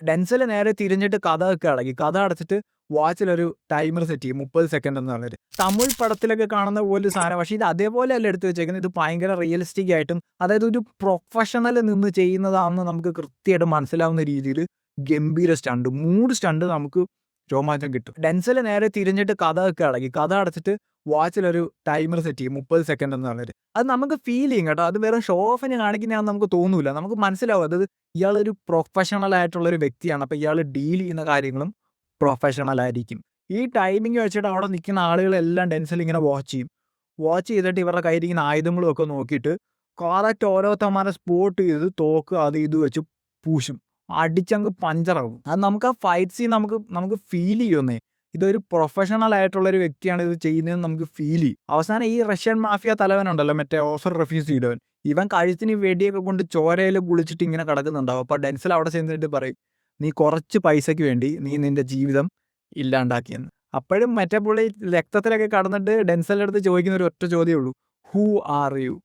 Denzel നേരെ തിരിഞ്ഞിട്ട് കഥയൊക്കെ അടക്കി. കഥ അടച്ചിട്ട് വാച്ചിലൊരു ടൈമർ സെറ്റ് ചെയ്യും. 30 സെക്കൻഡ് എന്ന് പറഞ്ഞിട്ട്. തമിഴ് പടത്തിലൊക്കെ കാണുന്ന പോലൊരു സാധനം. പക്ഷേ ഇത് അതേപോലെയല്ല എടുത്ത് വെച്ചേക്കുന്നത്. ഇത് ഭയങ്കര റിയലിസ്റ്റിക് ആയിട്ടും അതായത് ഒരു പ്രൊഫഷണൽ നിന്ന് ചെയ്യുന്നതാണെന്ന് നമുക്ക് കൃത്യമായിട്ട് മനസ്സിലാവുന്ന രീതിയിൽ ഗംഭീര സ്റ്റണ്ട്. 3 സ്റ്റണ്ട് നമുക്ക് രോമാഞ്ചം കിട്ടും. ഡെൻസൽ നേരെ തിരിഞ്ഞിട്ട് കഥയൊക്കെ അടക്കി. കഥ അടച്ചിട്ട് വാച്ചിലൊരു ടൈമർ സെറ്റ് ചെയ്യും. 30 സെക്കൻഡ് എന്ന് പറഞ്ഞിട്ട്. അത് നമുക്ക് ഫീൽ ചെയ്യും കേട്ടോ. അത് വെറും ഷോ ഓഫിന് കാണിക്കുന്നതാണെന്ന് നമുക്ക് തോന്നൂല. നമുക്ക് മനസ്സിലാവും അത് ഇയാളൊരു പ്രൊഫഷണൽ ആയിട്ടുള്ളൊരു വ്യക്തിയാണ്. അപ്പോൾ ഇയാൾ ഡീൽ ചെയ്യുന്ന കാര്യങ്ങളും പ്രൊഫഷണൽ ആയിരിക്കും. ഈ ടൈമിംഗ് വെച്ചിട്ട് അവിടെ നിൽക്കുന്ന ആളുകളെല്ലാം ഡെൻസൽ ഇങ്ങനെ വാച്ച് ചെയ്യും. വാച്ച് ചെയ്തിട്ട് ഇവരുടെ കയ്യിലിരിക്കുന്ന ആയുധങ്ങളും ഒക്കെ നോക്കിയിട്ട് കറക്റ്റ് ഓരോരുത്തന്മാരെ സ്പോട്ട് ചെയ്ത് തോക്ക് അത് ഇത് വെച്ച് പൂശും. അടിച്ചങ്ങ് പഞ്ചറാവും. അത് നമുക്ക് ആ ഫൈറ്റ് സീൻ നമുക്ക് ഫീൽ ചെയ്യുന്നേ. ഇതൊരു പ്രൊഫഷണൽ ആയിട്ടുള്ളൊരു വ്യക്തിയാണ് ഇത് ചെയ്യുന്നതെന്ന് നമുക്ക് ഫീൽ ചെയ്യും. അവസാനം ഈ റഷ്യൻ മാഫിയ തലവനുണ്ടല്ലോ, മറ്റേ ഓഫർ റെഫ്യൂസ് ചെയ്തവൻ, ഇവൻ കഴുത്തിന് വെടിയൊക്കെ കൊണ്ട് ചോരയിൽ കുളിച്ചിട്ട് ഇങ്ങനെ കിടക്കുന്നുണ്ടാവും. അപ്പോൾ ഡെൻസൽ അവിടെ ചെന്നിട്ട് പറയും, നീ കുറച്ച് പൈസയ്ക്ക് വേണ്ടി നീ നിന്റെ ജീവിതം ഇല്ലാണ്ടാക്കിയെന്ന്. അപ്പോഴും മറ്റേ പുള്ളി രക്തത്തിലൊക്കെ കടന്നിട്ട് ഡെൻസലിൻ്റെ അടുത്ത് ചോദിക്കുന്ന ഒരു ഒറ്റ ചോദ്യമേ ഉള്ളൂ, ഹൂ ആർ യു?